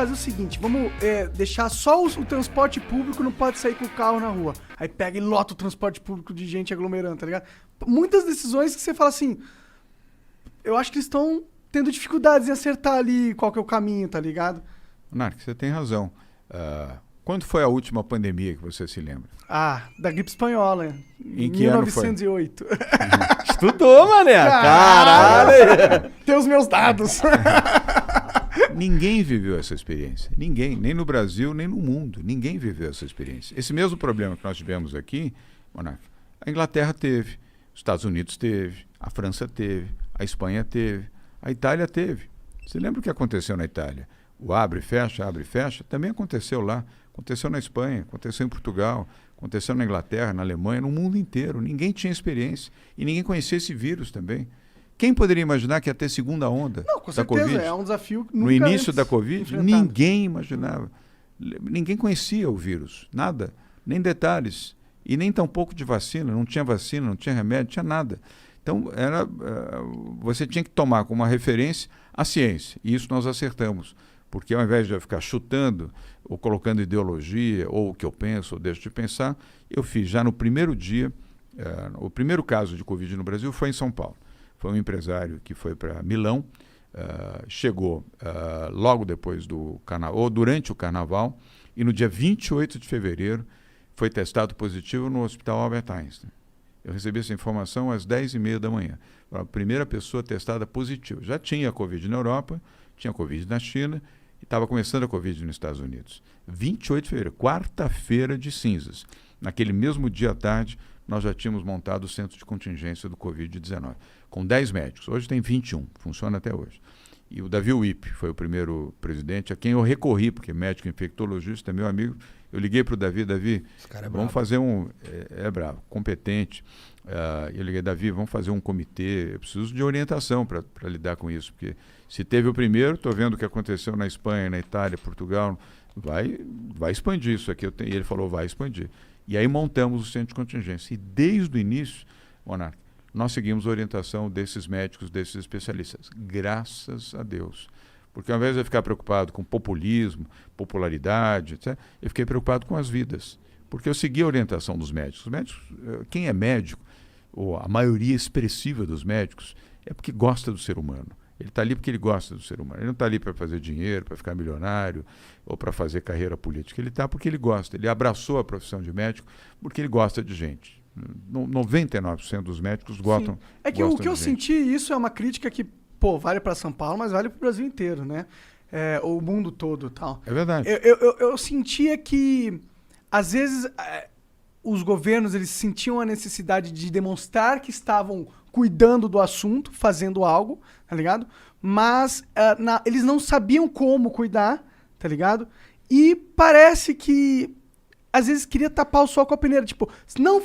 fazer o seguinte, vamos deixar só o transporte público, não pode sair com o carro na rua. Aí pega e lota o transporte público de gente aglomerando, tá ligado? Muitas decisões que você fala assim, eu acho que eles estão tendo dificuldades em acertar ali qual que é o caminho, tá ligado? Monark, você tem razão. Quando foi a última pandemia que você se lembra? Da gripe espanhola, em que 1908. Ano foi? Estudou, mané. Caralho! Tem os meus dados. Ninguém viveu essa experiência. Ninguém, nem no Brasil, nem no mundo. Ninguém viveu essa experiência. Esse mesmo problema que nós tivemos aqui, Monark, a Inglaterra teve, os Estados Unidos teve, a França teve, a Espanha teve, a Itália teve. Você lembra o que aconteceu na Itália? O abre e fecha, também aconteceu lá. Aconteceu na Espanha, aconteceu em Portugal, aconteceu na Inglaterra, na Alemanha, no mundo inteiro. Ninguém tinha experiência e ninguém conhecia esse vírus também. Quem poderia imaginar que ia ter segunda onda da Covid? É um desafio que nunca no início da Covid, enfrentado. Ninguém imaginava. Ninguém conhecia o vírus, nada, nem detalhes. E nem tampouco de vacina, não tinha remédio, não tinha nada. Então, você tinha que tomar como uma referência a ciência. E isso nós acertamos. Porque ao invés de eu ficar chutando, ou colocando ideologia, ou o que eu penso, ou deixo de pensar, eu fiz já no primeiro dia, o primeiro caso de Covid no Brasil foi em São Paulo. Foi um empresário que foi para Milão, chegou logo depois do carnaval, ou durante o carnaval, e no dia 28 de fevereiro foi testado positivo no Hospital Albert Einstein. Eu recebi essa informação às 10h30 da manhã. A primeira pessoa testada positiva. Já tinha Covid na Europa, tinha Covid na China, e estava começando a Covid nos Estados Unidos. 28 de fevereiro, quarta-feira de cinzas. Naquele mesmo dia à tarde, nós já tínhamos montado o centro de contingência do Covid-19, com 10 médicos. Hoje tem 21, funciona até hoje. E o Davi Wipp foi o primeiro presidente a quem eu recorri, porque médico infectologista é meu amigo. Eu liguei para o Davi, vamos fazer bravo, competente. Eu liguei, Davi, vamos fazer um comitê, eu preciso de orientação para lidar com isso, porque se teve o primeiro, estou vendo o que aconteceu na Espanha, na Itália, Portugal, vai expandir isso aqui. E ele falou, vai expandir. E aí montamos o centro de contingência. E desde o início, Monark, nós seguimos a orientação desses médicos, desses especialistas. Graças a Deus. Porque ao invés de eu ficar preocupado com populismo, popularidade, etc., eu fiquei preocupado com as vidas. Porque eu segui a orientação dos médicos. Os médicos, quem é médico, ou a maioria expressiva dos médicos, é porque gosta do ser humano. Ele está ali porque ele gosta do ser humano. Ele não está ali para fazer dinheiro, para ficar milionário ou para fazer carreira política. Ele está porque ele gosta. Ele abraçou a profissão de médico porque ele gosta de gente. 99% dos médicos gostam. Sim. É que o que eu senti, isso é uma crítica que, vale para São Paulo, mas vale para o Brasil inteiro, né? O mundo todo e tal. É verdade. Eu sentia que, às vezes, os governos eles sentiam a necessidade de demonstrar que estavam cuidando do assunto, fazendo algo, tá ligado? Mas eles não sabiam como cuidar, tá ligado? E parece que às vezes queria tapar o sol com a peneira, tipo,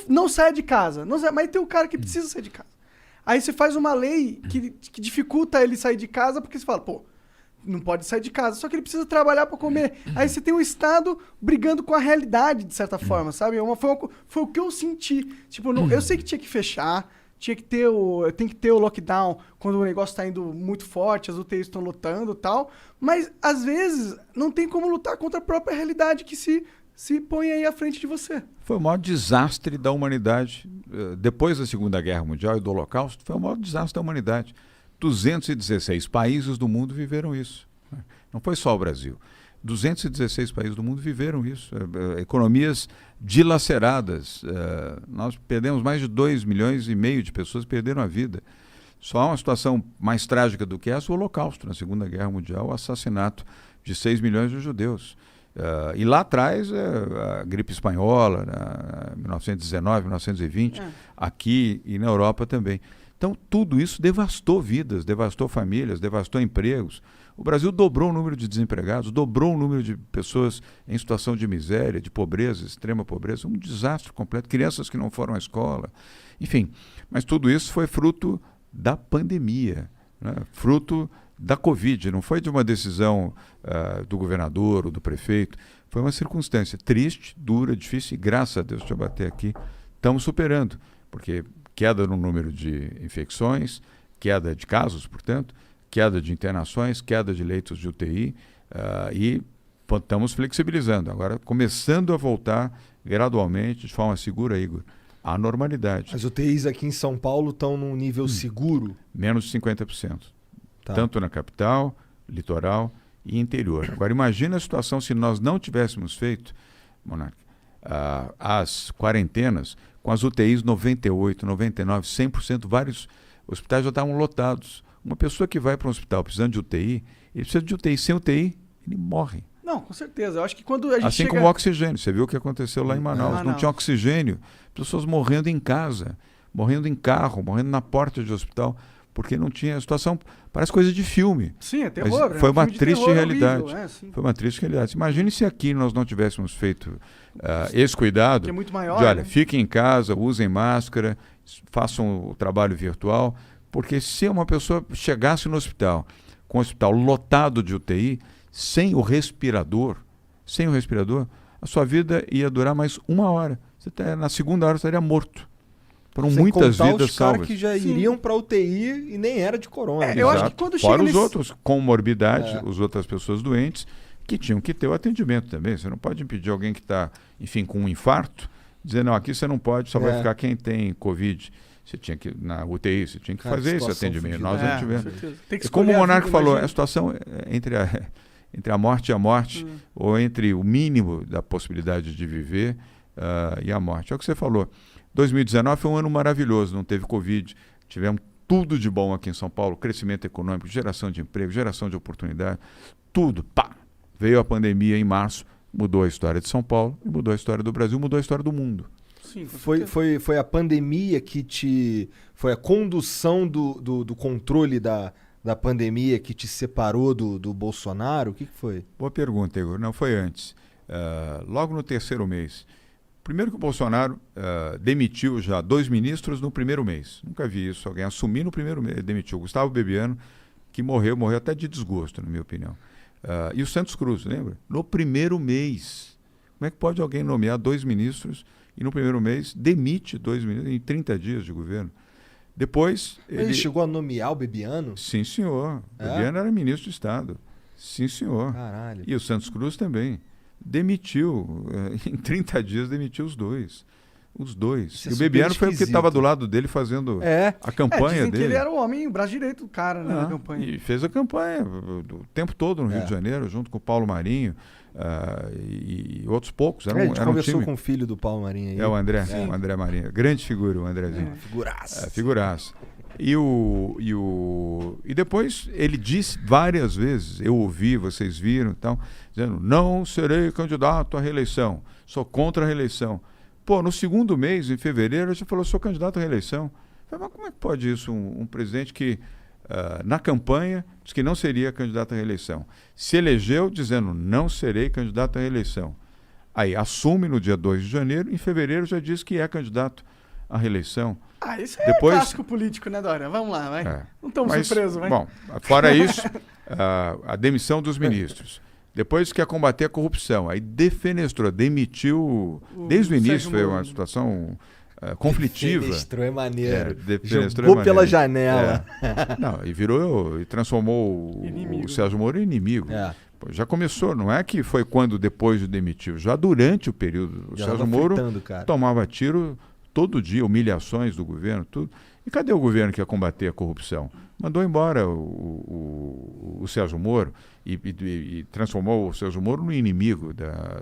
não saia de casa, mas tem um cara que precisa sair de casa. Aí você faz uma lei que dificulta ele sair de casa, porque você fala, não pode sair de casa, só que ele precisa trabalhar para comer. Aí você tem o Estado brigando com a realidade, de certa forma, sabe? Foi o que eu senti. Tipo, eu sei que tinha que fechar, tem que ter o lockdown quando o negócio está indo muito forte, as UTIs estão lotando e tal, mas às vezes não tem como lutar contra a própria realidade que se põe aí à frente de você. Foi o maior desastre da humanidade. Depois da Segunda Guerra Mundial e do Holocausto, foi o maior desastre da humanidade. 216 países do mundo viveram isso. Não foi só o Brasil. 216 países do mundo viveram isso. Economias dilaceradas. Nós perdemos mais de 2,5 milhões de pessoas que perderam a vida. Só há uma situação mais trágica do que essa, o Holocausto, na Segunda Guerra Mundial, o assassinato de 6 milhões de judeus. E lá atrás, a gripe espanhola, 1919, 1920, aqui e na Europa também. Então, tudo isso devastou vidas, devastou famílias, devastou empregos. O Brasil dobrou o número de desempregados, dobrou o número de pessoas em situação de miséria, de pobreza, extrema pobreza, um desastre completo, crianças que não foram à escola, enfim. Mas tudo isso foi fruto da pandemia, né? Fruto da Covid, não foi de uma decisão do governador ou do prefeito, foi uma circunstância triste, dura, difícil, e graças a Deus, deixa eu bater aqui, estamos superando, porque queda no número de infecções, queda de casos, portanto, queda de internações, queda de leitos de UTI, E estamos flexibilizando. Agora, começando a voltar gradualmente, de forma segura, Igor, à normalidade. As UTIs aqui em São Paulo estão num nível seguro? Menos de 50%. Tá. Tanto na capital, litoral e interior. Agora, imagina a situação se nós não tivéssemos feito, Monarca, as quarentenas com as UTIs 98%, 99%, 100%, vários hospitais já estavam lotados. Uma pessoa que vai para um hospital precisando de UTI, ele precisa de UTI. Sem UTI, ele morre. Não, com certeza. Eu acho que quando a gente assim como o oxigênio. Você viu o que aconteceu lá em Manaus. Não tinha oxigênio. Pessoas morrendo em casa, morrendo em carro, morrendo na porta de hospital, porque não tinha situação. Parece coisa de filme. Sim, é terror. Foi uma triste realidade. Horrível, foi uma triste realidade. Imagine se aqui nós não tivéssemos feito esse cuidado. Que é muito maior. De, olha, fiquem em casa, usem máscara, façam o trabalho virtual, porque se uma pessoa chegasse no hospital, com o hospital lotado de UTI, sem o respirador, a sua vida ia durar mais 1 hora. Na segunda hora você estaria morto. Foram muitas vidas os salvas. Caras que já iriam para UTI e nem era de corona. Eu acho que quando fora chega os outros com morbidade, as outras pessoas doentes, que tinham que ter o atendimento também. Você não pode impedir alguém que está, enfim, com um infarto, dizer, não, aqui você não pode, só vai ficar quem tem Covid. Você tinha que, na UTI, você tinha que fazer esse atendimento. Nós não tivemos. E como o Monarca falou, a situação entre a morte e a morte, ou entre o mínimo da possibilidade de viver e a morte. É o que você falou. 2019 foi um ano maravilhoso, não teve Covid, tivemos tudo de bom aqui em São Paulo, crescimento econômico, geração de emprego, geração de oportunidade, tudo, pá! Veio a pandemia em março, mudou a história de São Paulo, mudou a história do Brasil, mudou a história do mundo. Sim, foi a pandemia que foi a condução do controle da pandemia que te separou do Bolsonaro? O que foi? Boa pergunta, Igor. Não, foi antes. Logo no 3º mês. Primeiro que o Bolsonaro demitiu já 2 ministros no primeiro mês. Nunca vi isso. Alguém assumir no primeiro mês. Demitiu o Gustavo Bebiano, que morreu até de desgosto, na minha opinião. E o Santos Cruz, lembra? No primeiro mês. Como é que pode alguém nomear 2 ministros e no primeiro mês demite 2 ministros em 30 dias de governo? Depois... Ele chegou a nomear o Bebiano? Sim, senhor. Bebiano era ministro de Estado. Sim, senhor. Caralho. E o Santos Cruz também. Demitiu, em 30 dias demitiu os 2. Os 2. E o Bebiano foi o que estava do lado dele fazendo a campanha dizem dele. Que ele era o homem, o braço direito do cara, né, na campanha. E fez a campanha o tempo todo no Rio de Janeiro, junto com o Paulo Marinho e outros poucos. A gente conversou com o filho do Paulo Marinho aí. O André Marinho. Grande figura, o Andrezinho. Figuraça. Figuraça. E depois ele disse várias vezes, eu ouvi, vocês viram, então, dizendo, não serei candidato à reeleição, sou contra a reeleição. Pô, no 2º mês, em fevereiro, ele já falou, sou candidato à reeleição. Eu falei, mas como é que pode isso, um presidente que na campanha disse que não seria candidato à reeleição, se elegeu dizendo, não serei candidato à reeleição. Aí assume no dia 2 de janeiro, em fevereiro já diz que é candidato à reeleição. Isso é clássico político, né, Dória? Vamos lá, vai. Não estamos surpresos, vai. Bom, fora isso, a demissão dos ministros. Depois quer combater a corrupção. Aí defenestrou, demitiu... Desde o início foi uma situação conflitiva. Defenestrou é maneiro. Jogou pela janela. E transformou o Sérgio Moro em inimigo. Pô, já começou, não é que foi quando depois de demitiu, já durante o período. O Sérgio Moro tomava tiro todo dia, humilhações do governo, tudo. E cadê o governo que ia combater a corrupção? Mandou embora o Sérgio Moro e transformou o Sérgio Moro no inimigo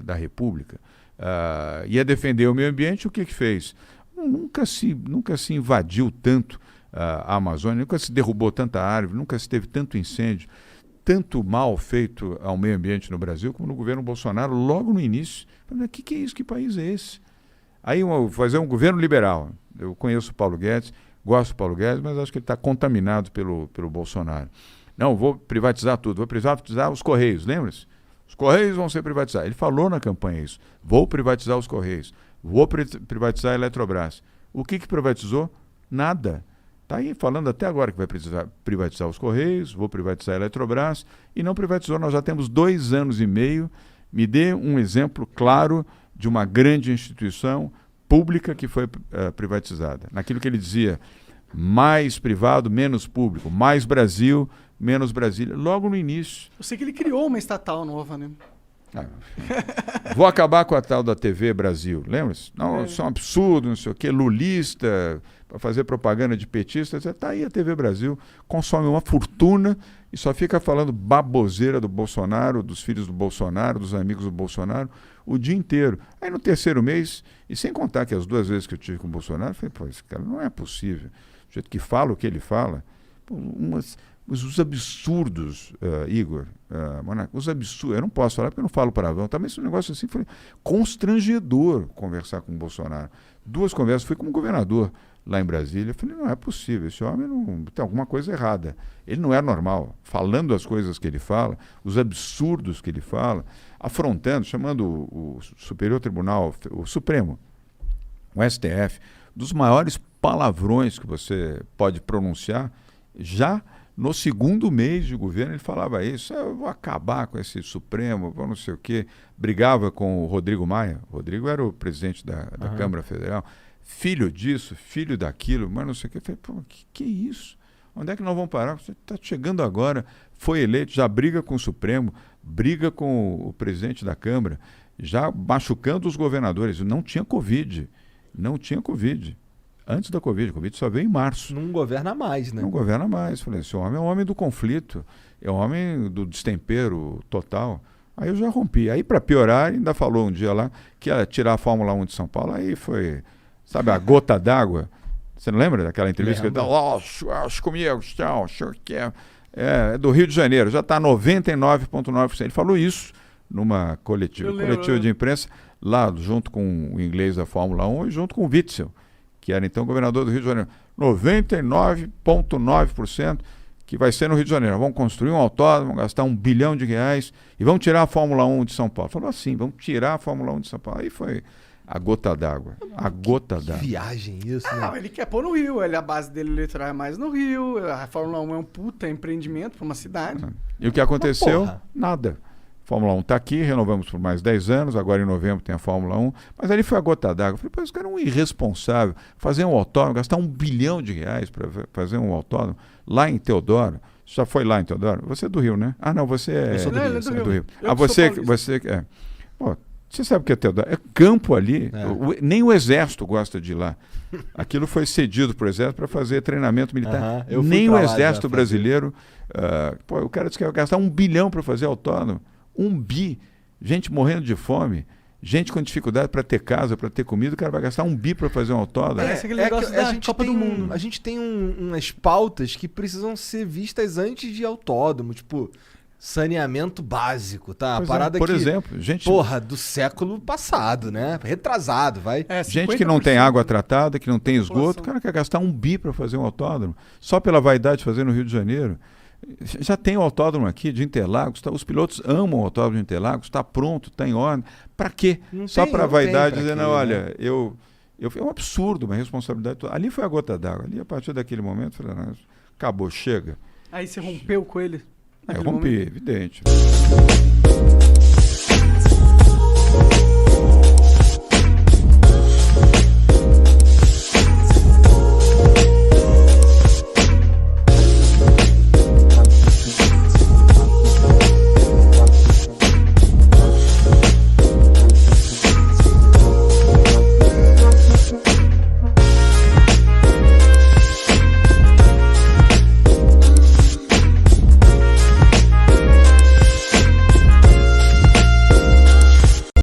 da República. Ia defender o meio ambiente, o que fez? Nunca se invadiu tanto a Amazônia, nunca se derrubou tanta árvore, nunca se teve tanto incêndio, tanto mal feito ao meio ambiente no Brasil como no governo Bolsonaro, logo no início. O que é isso? Que país é esse? Aí fazer um governo liberal. Eu conheço o Paulo Guedes, gosto do Paulo Guedes, mas acho que ele está contaminado pelo Bolsonaro. Não, vou privatizar tudo, vou privatizar os Correios, lembra-se? Os Correios vão ser privatizados. Ele falou na campanha isso. Vou privatizar os Correios, vou privatizar a Eletrobras. O que privatizou? Nada. Está aí falando até agora que vai privatizar os Correios, vou privatizar a Eletrobras, e não privatizou. Nós já temos 2 anos e meio. Me dê um exemplo claro de uma grande instituição pública que foi privatizada. Naquilo que ele dizia, mais privado, menos público, mais Brasil, menos Brasília, logo no início. Eu sei que ele criou uma estatal nova, né? Vou acabar com a tal da TV Brasil, lembra-se? Não, isso é um absurdo, não sei o quê, lulista, para fazer propaganda de petista. Tá aí a TV Brasil, consome uma fortuna e só fica falando baboseira do Bolsonaro, dos filhos do Bolsonaro, dos amigos do Bolsonaro, o dia inteiro. Aí no terceiro mês, e sem contar que as 2 vezes que eu tive com o Bolsonaro, eu falei, pô, esse cara não é possível. O jeito que fala o que ele fala, pô, os absurdos, Igor, os absurdos, eu não posso falar porque eu não falo palavrão, também esse negócio assim foi constrangedor conversar com o Bolsonaro. 2 conversas, fui como governador lá em Brasília, eu falei, não é possível, esse homem não tem alguma coisa errada, ele não é normal, falando as coisas que ele fala, os absurdos que ele fala, afrontando, chamando o Superior Tribunal, o Supremo, o STF, dos maiores palavrões que você pode pronunciar, já no segundo mês de governo ele falava isso, eu vou acabar com esse Supremo, vou não sei o quê, brigava com o Rodrigo Maia, o Rodrigo era o presidente da Câmara Federal, filho disso, filho daquilo, mas não sei o quê, eu falei, pô, que é isso? Onde é que nós vamos parar? Você está chegando agora, foi eleito, já briga com o Supremo, briga com o presidente da Câmara, já machucando os governadores, não tinha Covid, antes da Covid, a Covid só veio em março. Não governa mais, né? Não governa mais. Falei, esse homem é um homem do conflito, é um homem do destempero total. Aí eu já rompi. Aí, para piorar, ainda falou um dia lá que ia tirar a Fórmula 1 de São Paulo. Aí foi, sabe, a gota d'água. Você não lembra daquela entrevista que ele deu? Acho comigo, que é do Rio de Janeiro, já está 99,9%. Ele falou isso numa coletiva de imprensa, lá junto com o inglês da Fórmula 1 e junto com o Witzel, que era então governador do Rio de Janeiro. 99,9% que vai ser no Rio de Janeiro. Vamos construir um autódromo, vamos gastar R$1 bilhão e vamos tirar a Fórmula 1 de São Paulo. Falou assim, vamos tirar a Fórmula 1 de São Paulo. Aí foi a gota d'água. A gota d'água. Que viagem isso, né? Não, ele quer pôr no Rio. A base dele eleitoral é mais no Rio. A Fórmula 1 é um puta empreendimento para uma cidade. E o que aconteceu? Nada. Fórmula 1 está aqui, renovamos por mais 10 anos, agora em novembro tem a Fórmula 1, mas ali foi a gota d'água. Eu falei, pô, esse cara é um irresponsável, fazer um autódromo, gastar R$1 bilhão para fazer um autódromo lá em Teodoro. Você já foi lá em Teodoro? Você é do Rio, né? Ah, não, você é, eu sou do Rio, você é do Rio. Ah, você é. Pô, você sabe o que é Teodoro? É campo ali, nem o Exército gosta de ir lá. Aquilo foi cedido para o Exército para fazer treinamento militar. Nem o Exército brasileiro. Pô, o cara disse que ia gastar R$1 bilhão para fazer autódromo. 1 bi, gente morrendo de fome, gente com dificuldade para ter casa, para ter comida, o cara vai gastar 1 bi para fazer um autódromo. Aquele negócio da Copa do Mundo. A gente tem umas pautas que precisam ser vistas antes de autódromo, tipo saneamento básico, tá? A parada por exemplo, gente, porra, do século passado, né? Retrasado, vai. Gente que não tem água tratada, que não tem esgoto, o cara quer gastar 1 bi para fazer um autódromo, só pela vaidade de fazer no Rio de Janeiro. Já tem o autódromo aqui de Interlagos, os pilotos amam o autódromo de Interlagos, está pronto, está em ordem. Para quê? Só para a vaidade, dizer, não, olha, né? É um absurdo, uma responsabilidade. Ali foi a gota d'água. Ali, a partir daquele momento, eu falei, não, acabou, chega. Aí você rompeu com ele? Eu rompi, evidente.